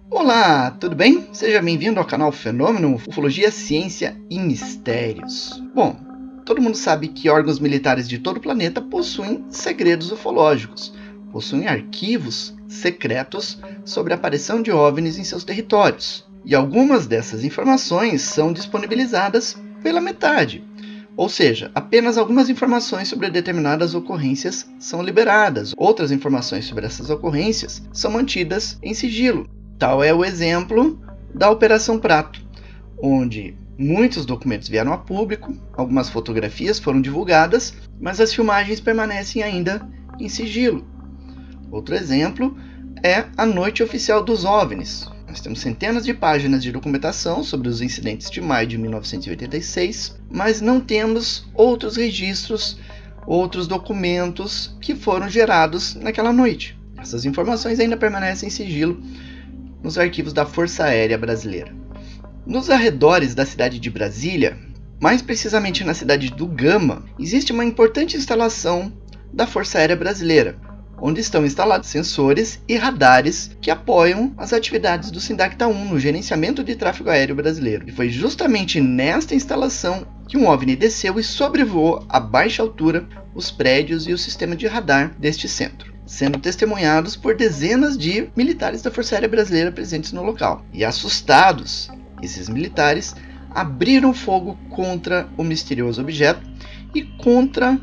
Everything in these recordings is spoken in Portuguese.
Olá, tudo bem? Seja bem-vindo ao canal Fenômeno Ufologia, Ciência e Mistérios. Bom, todo mundo sabe que órgãos militares de todo o planeta possuem segredos ufológicos, possuem arquivos secretos sobre a aparição de OVNIs em seus territórios. E algumas dessas informações são disponibilizadas pela metade. Ou seja, apenas algumas informações sobre determinadas ocorrências são liberadas. Outras informações sobre essas ocorrências são mantidas em sigilo. Tal é o exemplo da Operação Prato, onde muitos documentos vieram a público, algumas fotografias foram divulgadas, mas as filmagens permanecem ainda em sigilo. Outro exemplo é a Noite Oficial dos OVNIs. Nós temos centenas de páginas de documentação sobre os incidentes de maio de 1986, mas não temos outros registros, outros documentos que foram gerados naquela noite. Essas informações ainda permanecem em sigilo nos arquivos da Força Aérea Brasileira. Nos arredores da cidade de Brasília, mais precisamente na cidade do Gama, existe uma importante instalação da Força Aérea Brasileira, onde estão instalados sensores e radares que apoiam as atividades do Sindacta-1 no gerenciamento de tráfego aéreo brasileiro. E foi justamente nesta instalação que um OVNI desceu e sobrevoou a baixa altura os prédios e o sistema de radar deste centro, sendo testemunhados por dezenas de militares da Força Aérea Brasileira presentes no local. E assustados, esses militares abriram fogo contra o misterioso objeto e contra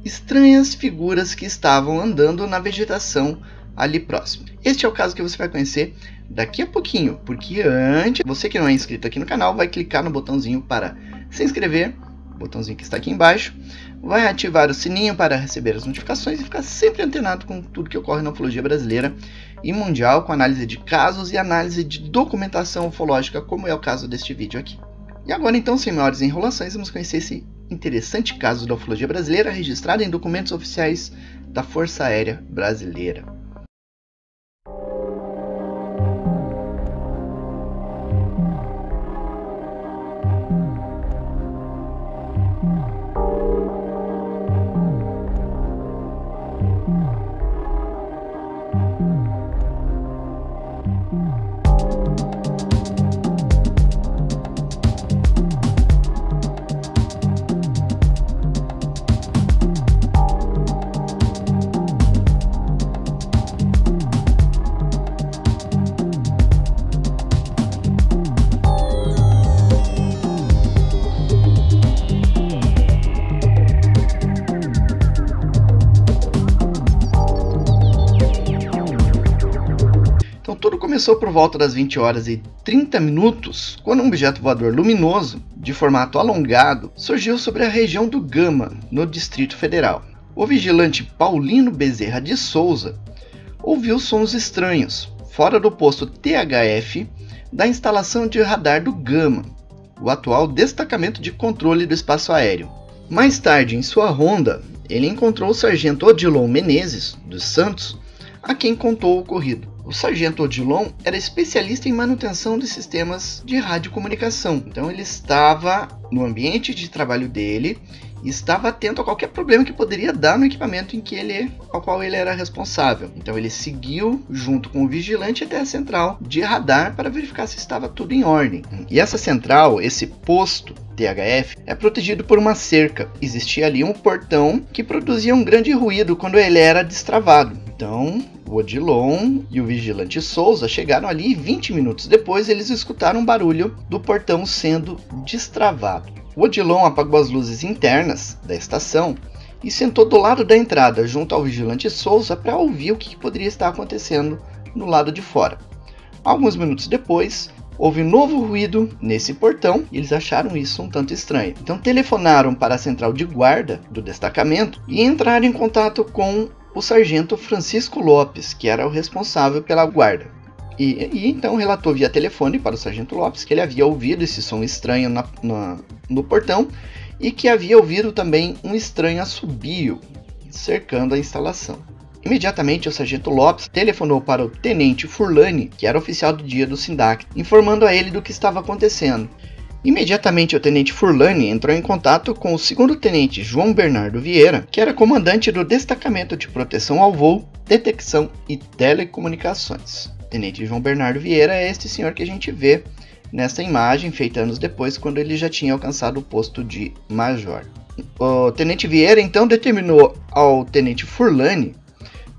estranhas figuras que estavam andando na vegetação ali próximo. Este é o caso que você vai conhecer daqui a pouquinho, porque antes, você que não é inscrito aqui no canal, vai clicar no botãozinho para se inscrever, botãozinho que está aqui embaixo, vai ativar o sininho para receber as notificações e ficar sempre antenado com tudo que ocorre na ufologia brasileira e mundial, com análise de casos e análise de documentação ufológica, como é o caso deste vídeo aqui. E agora então, sem maiores enrolações, vamos conhecer esse interessante caso da ufologia brasileira registrado em documentos oficiais da Força Aérea Brasileira. Tudo começou por volta das 20 horas e 30 minutos, quando um objeto voador luminoso, de formato alongado, surgiu sobre a região do Gama, no Distrito Federal. O vigilante Paulino Bezerra de Souza ouviu sons estranhos, fora do posto THF da instalação de radar do Gama, o atual destacamento de controle do espaço aéreo. Mais tarde, em sua ronda, ele encontrou o sargento Odilon Menezes, dos Santos, a quem contou o ocorrido. O sargento Odilon era especialista em manutenção de sistemas de radiocomunicação, então ele estava no ambiente de trabalho dele e estava atento a qualquer problema que poderia dar no equipamento ao qual ele era responsável. Então ele seguiu junto com o vigilante até a central de radar para verificar se estava tudo em ordem. E essa central, esse posto THF, é protegido por uma cerca. Existia ali um portão que produzia um grande ruído quando ele era destravado. Então o Odilon e o vigilante Souza chegaram ali e 20 minutos depois eles escutaram um barulho do portão sendo destravado. O Odilon apagou as luzes internas da estação e sentou do lado da entrada junto ao vigilante Souza para ouvir o que poderia estar acontecendo no lado de fora. Alguns minutos depois, houve um novo ruído nesse portão e eles acharam isso um tanto estranho. Então telefonaram para a central de guarda do destacamento e entraram em contato com o sargento Francisco Lopes, que era o responsável pela guarda. E então relatou via telefone para o sargento Lopes que ele havia ouvido esse som estranho no portão e que havia ouvido também um estranho assobio cercando a instalação. Imediatamente, o sargento Lopes telefonou para o tenente Furlani, que era oficial do dia do SINDAC, informando a ele do que estava acontecendo. Imediatamente, o tenente Furlani entrou em contato com o segundo tenente João Bernardo Vieira, que era comandante do Destacamento de Proteção ao Voo, Detecção e Telecomunicações. O tenente João Bernardo Vieira é este senhor que a gente vê nesta imagem, feita anos depois, quando ele já tinha alcançado o posto de major. O tenente Vieira então determinou ao tenente Furlani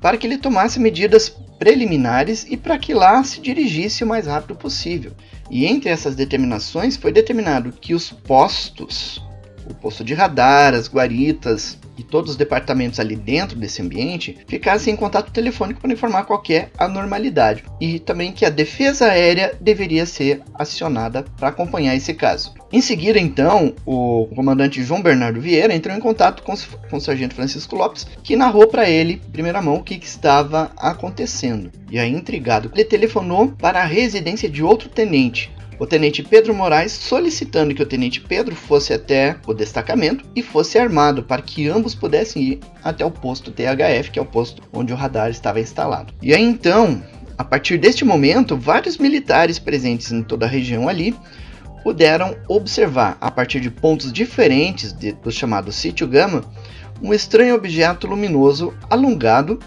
para que ele tomasse medidas preliminares e para que lá se dirigisse o mais rápido possível. E entre essas determinações foi determinado que os postos, o posto de radar, as guaritas e todos os departamentos ali dentro desse ambiente ficassem em contato telefônico para informar qualquer anormalidade. E também que a defesa aérea deveria ser acionada para acompanhar esse caso. Em seguida, então, o comandante João Bernardo Vieira entrou em contato com o sargento Francisco Lopes, que narrou para ele, em primeira mão, o que estava acontecendo. E aí, intrigado, ele telefonou para a residência de outro tenente, o tenente Pedro Moraes, solicitando que o tenente Pedro fosse até o destacamento e fosse armado para que ambos pudessem ir até o posto THF, que é o posto onde o radar estava instalado. E aí então, a partir deste momento, vários militares presentes em toda a região ali puderam observar, a partir de pontos diferentes do chamado Sítio Gama, um estranho objeto luminoso alongado,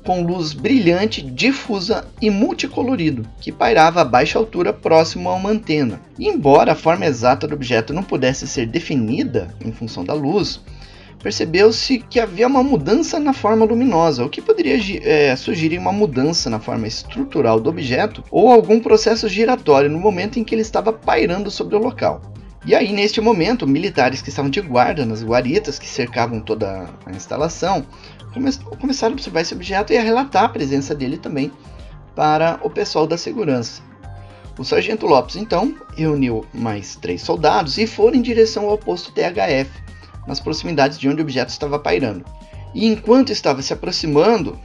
com luz brilhante, difusa e multicolorido, que pairava a baixa altura próximo a uma antena. E embora a forma exata do objeto não pudesse ser definida em função da luz, percebeu-se que havia uma mudança na forma luminosa, o que poderia sugerir uma mudança na forma estrutural do objeto ou algum processo giratório no momento em que ele estava pairando sobre o local. E aí, neste momento, militares que estavam de guarda nas guaritas que cercavam toda a instalação começaram a observar esse objeto e a relatar a presença dele também para o pessoal da segurança. O sargento Lopes, então, reuniu mais 3 soldados e foram em direção ao posto THF, nas proximidades de onde o objeto estava pairando. E enquanto estava se aproximando,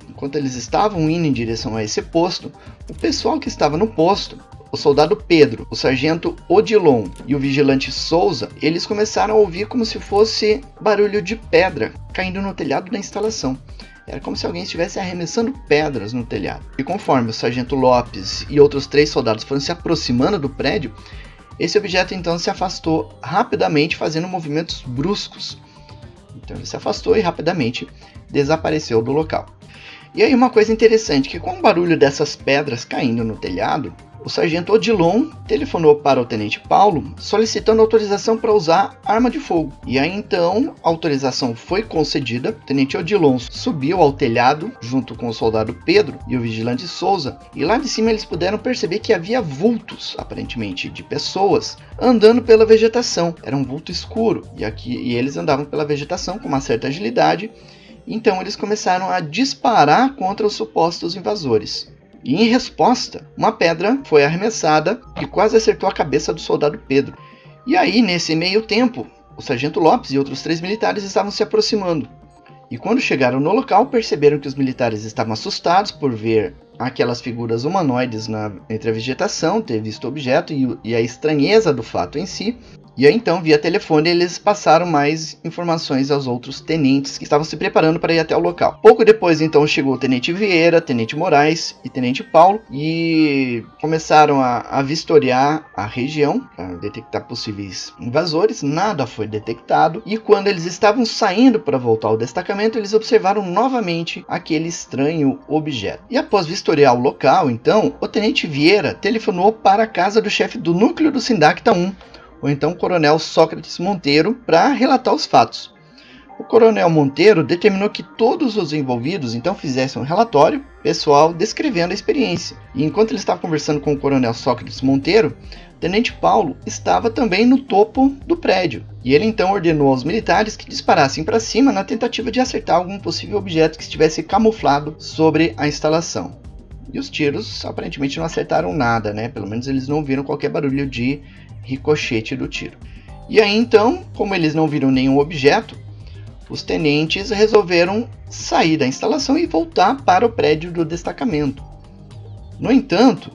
enquanto eles estavam indo em direção a esse posto, o pessoal que estava no posto, o soldado Pedro, o sargento Odilon e o vigilante Souza, eles começaram a ouvir como se fosse barulho de pedra caindo no telhado da instalação. Era como se alguém estivesse arremessando pedras no telhado. E conforme o sargento Lopes e outros 3 soldados foram se aproximando do prédio, esse objeto então se afastou rapidamente, fazendo movimentos bruscos. Então ele se afastou e rapidamente desapareceu do local. E aí uma coisa interessante, que com o barulho dessas pedras caindo no telhado, o sargento Odilon telefonou para o tenente Paulo solicitando autorização para usar arma de fogo. E aí então a autorização foi concedida. O tenente Odilon subiu ao telhado junto com o soldado Pedro e o vigilante Souza, e lá de cima eles puderam perceber que havia vultos, aparentemente de pessoas, andando pela vegetação. Era um vulto escuro e eles andavam pela vegetação com uma certa agilidade. Então eles começaram a disparar contra os supostos invasores. E em resposta, uma pedra foi arremessada e quase acertou a cabeça do soldado Pedro. E aí, nesse meio tempo, o sargento Lopes e outros 3 militares estavam se aproximando. E quando chegaram no local, perceberam que os militares estavam assustados por ver aquelas figuras humanoides entre a vegetação, ter visto o objeto e a estranheza do fato em si. E aí então, via telefone, eles passaram mais informações aos outros tenentes que estavam se preparando para ir até o local. Pouco depois, então, chegou o tenente Vieira, tenente Moraes e tenente Paulo e começaram a vistoriar a região para detectar possíveis invasores. Nada foi detectado e quando eles estavam saindo para voltar ao destacamento, eles observaram novamente aquele estranho objeto. E após vistoriar o local, então, o tenente Vieira telefonou para a casa do chefe do núcleo do SINDACTA 1, ou então o coronel Sócrates Monteiro, para relatar os fatos. O coronel Monteiro determinou que todos os envolvidos então fizessem um relatório pessoal descrevendo a experiência. E enquanto ele estava conversando com o coronel Sócrates Monteiro, o tenente Paulo estava também no topo do prédio. E ele então ordenou aos militares que disparassem para cima na tentativa de acertar algum possível objeto que estivesse camuflado sobre a instalação. E os tiros aparentemente não acertaram nada, né? Pelo menos eles não viram qualquer barulho de ricochete do tiro. E aí então, como eles não viram nenhum objeto, os tenentes resolveram sair da instalação e voltar para o prédio do destacamento. No entanto,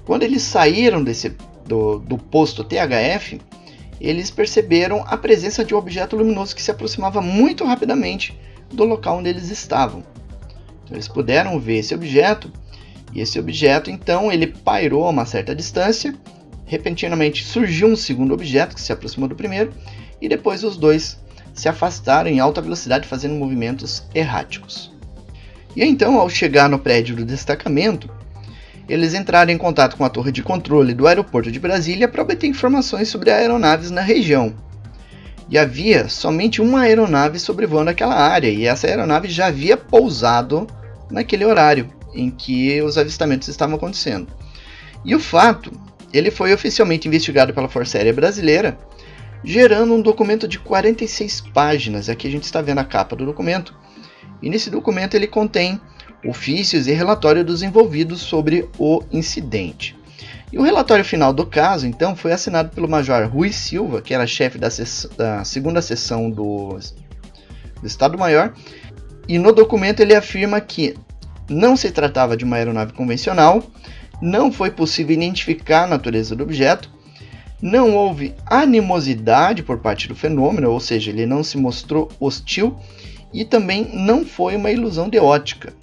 quando eles saíram do posto THF, eles perceberam a presença de um objeto luminoso que se aproximava muito rapidamente do local onde eles estavam. Eles puderam ver esse objeto, e esse objeto então ele pairou a uma certa distância. Repentinamente surgiu um segundo objeto que se aproximou do primeiro, e depois os dois se afastaram em alta velocidade fazendo movimentos erráticos. E então, ao chegar no prédio do destacamento, eles entraram em contato com a torre de controle do aeroporto de Brasília para obter informações sobre aeronaves na região. E havia somente uma aeronave sobrevoando aquela área, e essa aeronave já havia pousado naquele horário em que os avistamentos estavam acontecendo. E o fato, ele foi oficialmente investigado pela Força Aérea Brasileira, gerando um documento de 46 páginas. Aqui a gente está vendo a capa do documento, e nesse documento ele contém ofícios e relatório dos envolvidos sobre o incidente. E o relatório final do caso, então, foi assinado pelo Major Rui Silva, que era chefe da segunda seção do Estado-Maior, e no documento ele afirma que não se tratava de uma aeronave convencional, não foi possível identificar a natureza do objeto, não houve animosidade por parte do fenômeno, ou seja, ele não se mostrou hostil, e também não foi uma ilusão de ótica.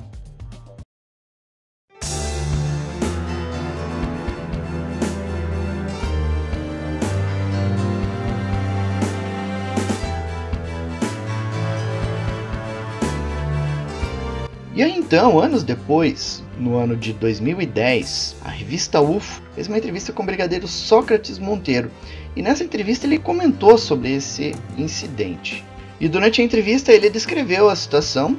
E aí então, anos depois, no ano de 2010, a revista UFO fez uma entrevista com o brigadeiro Sócrates Monteiro, e nessa entrevista ele comentou sobre esse incidente. E durante a entrevista ele descreveu a situação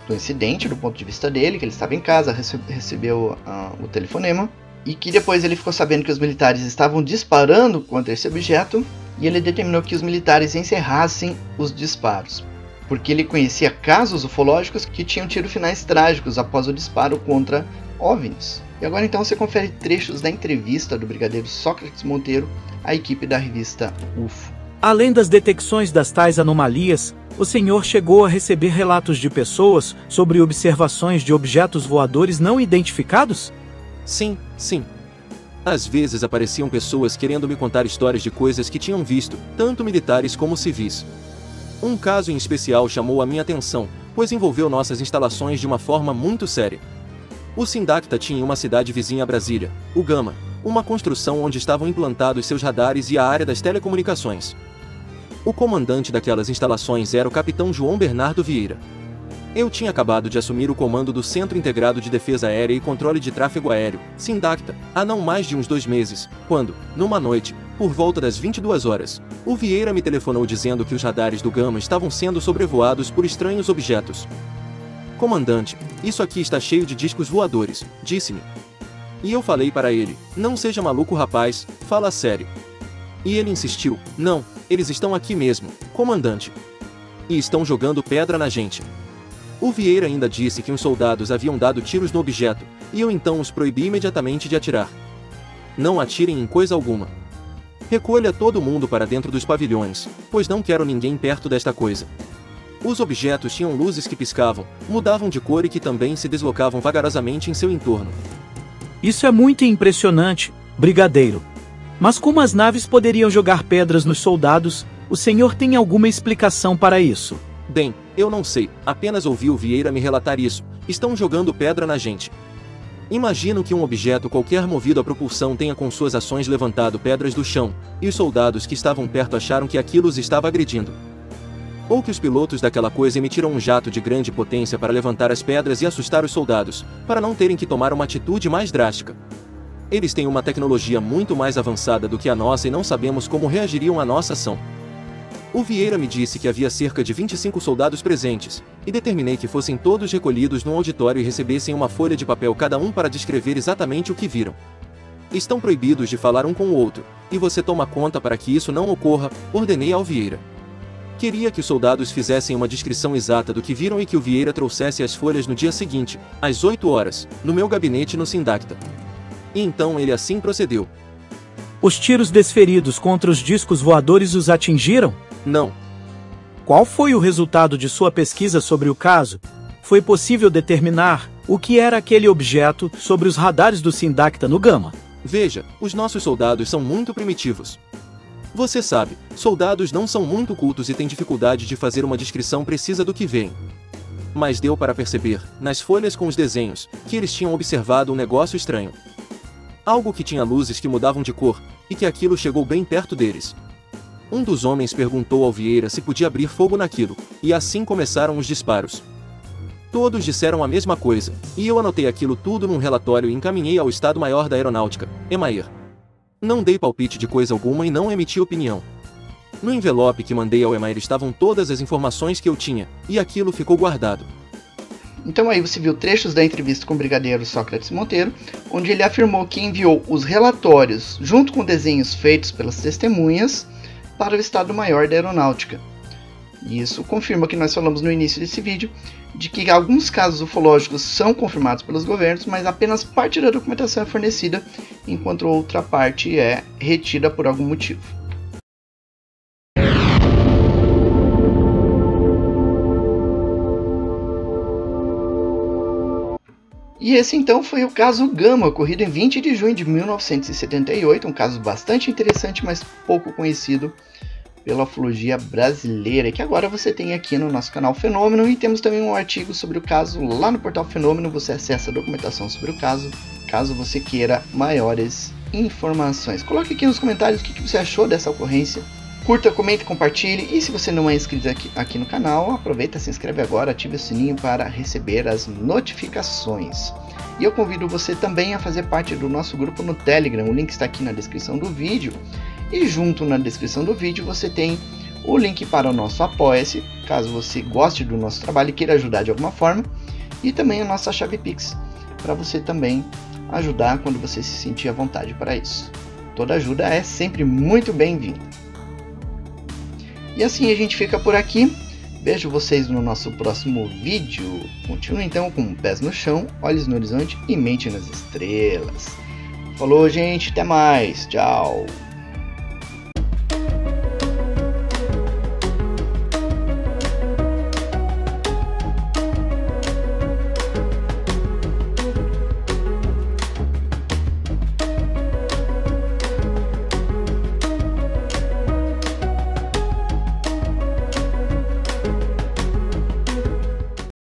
do incidente do ponto de vista dele, que ele estava em casa, recebeu o telefonema, e que depois ele ficou sabendo que os militares estavam disparando contra esse objeto, e ele determinou que os militares encerrassem os disparos, porque ele conhecia casos ufológicos que tinham tido finais trágicos após o disparo contra OVNIs. E agora então você confere trechos da entrevista do brigadeiro Sócrates Monteiro à equipe da revista UFO. Além das detecções das tais anomalias, o senhor chegou a receber relatos de pessoas sobre observações de objetos voadores não identificados? Sim. Às vezes apareciam pessoas querendo me contar histórias de coisas que tinham visto, tanto militares como civis. Um caso em especial chamou a minha atenção, pois envolveu nossas instalações de uma forma muito séria. O Sindacta tinha uma cidade vizinha a Brasília, o Gama, uma construção onde estavam implantados seus radares e a área das telecomunicações. O comandante daquelas instalações era o capitão João Bernardo Vieira. Eu tinha acabado de assumir o comando do Centro Integrado de Defesa Aérea e Controle de Tráfego Aéreo, Sindacta, há não mais de uns 2 meses, quando, numa noite, por volta das 22 horas, o Vieira me telefonou dizendo que os radares do Gama estavam sendo sobrevoados por estranhos objetos. Comandante, isso aqui está cheio de discos voadores, disse-me. E eu falei para ele, não seja maluco rapaz, fala sério. E ele insistiu, não, eles estão aqui mesmo, comandante. E estão jogando pedra na gente. O Vieira ainda disse que os soldados haviam dado tiros no objeto, e eu então os proibi imediatamente de atirar. Não atirem em coisa alguma. Recolha todo mundo para dentro dos pavilhões, pois não quero ninguém perto desta coisa. Os objetos tinham luzes que piscavam, mudavam de cor e que também se deslocavam vagarosamente em seu entorno. Isso é muito impressionante, brigadeiro. Mas como as naves poderiam jogar pedras nos soldados, o senhor tem alguma explicação para isso? Bem, eu não sei, apenas ouvi o Vieira me relatar isso, estão jogando pedra na gente. Imagino que um objeto qualquer movido à propulsão tenha com suas ações levantado pedras do chão, e os soldados que estavam perto acharam que aquilo os estava agredindo. Ou que os pilotos daquela coisa emitiram um jato de grande potência para levantar as pedras e assustar os soldados, para não terem que tomar uma atitude mais drástica. Eles têm uma tecnologia muito mais avançada do que a nossa e não sabemos como reagiriam à nossa ação. O Vieira me disse que havia cerca de 25 soldados presentes, e determinei que fossem todos recolhidos num auditório e recebessem uma folha de papel cada um para descrever exatamente o que viram. Estão proibidos de falar um com o outro, e você toma conta para que isso não ocorra, ordenei ao Vieira. Queria que os soldados fizessem uma descrição exata do que viram e que o Vieira trouxesse as folhas no dia seguinte, às 8 horas, no meu gabinete no Sindacta. E então ele assim procedeu. Os tiros desferidos contra os discos voadores os atingiram? Não. Qual foi o resultado de sua pesquisa sobre o caso? Foi possível determinar o que era aquele objeto sobre os radares do Sindacta no Gama? Veja, os nossos soldados são muito primitivos. Você sabe, soldados não são muito cultos e têm dificuldade de fazer uma descrição precisa do que veem. mas deu para perceber, nas folhas com os desenhos, que eles tinham observado um negócio estranho. Algo que tinha luzes que mudavam de cor, e que aquilo chegou bem perto deles. Um dos homens perguntou ao Vieira se podia abrir fogo naquilo, e assim começaram os disparos. Todos disseram a mesma coisa, e eu anotei aquilo tudo num relatório e encaminhei ao Estado-Maior da Aeronáutica, EMAER. Não dei palpite de coisa alguma e não emiti opinião. No envelope que mandei ao EMAER estavam todas as informações que eu tinha, e aquilo ficou guardado. Então aí você viu trechos da entrevista com o brigadeiro Sócrates Monteiro, onde ele afirmou que enviou os relatórios, junto com desenhos feitos pelas testemunhas, para o Estado-Maior da Aeronáutica. E isso confirma o que nós falamos no início desse vídeo, de que alguns casos ufológicos são confirmados pelos governos, mas apenas parte da documentação é fornecida, enquanto outra parte é retida por algum motivo. E esse então foi o caso Gama, ocorrido em 20 de junho de 1978, um caso bastante interessante, mas pouco conhecido pela ufologia brasileira, que agora você tem aqui no nosso canal Fenômeno, e temos também um artigo sobre o caso lá no portal Fenômeno. Você acessa a documentação sobre o caso, caso você queira maiores informações. Coloque aqui nos comentários o que você achou dessa ocorrência. Curta, comente, compartilhe, e se você não é inscrito aqui no canal, aproveita, se inscreve agora, ative o sininho para receber as notificações. E eu convido você também a fazer parte do nosso grupo no Telegram, o link está aqui na descrição do vídeo. E junto na descrição do vídeo você tem o link para o nosso Apoia-se, caso você goste do nosso trabalho e queira ajudar de alguma forma. E também a nossa chave Pix, para você também ajudar quando você se sentir à vontade para isso. Toda ajuda é sempre muito bem-vinda. E assim a gente fica por aqui. Vejo vocês no nosso próximo vídeo. Continue então com pés no chão, olhos no horizonte e mente nas estrelas. Falou, gente, até mais. Tchau.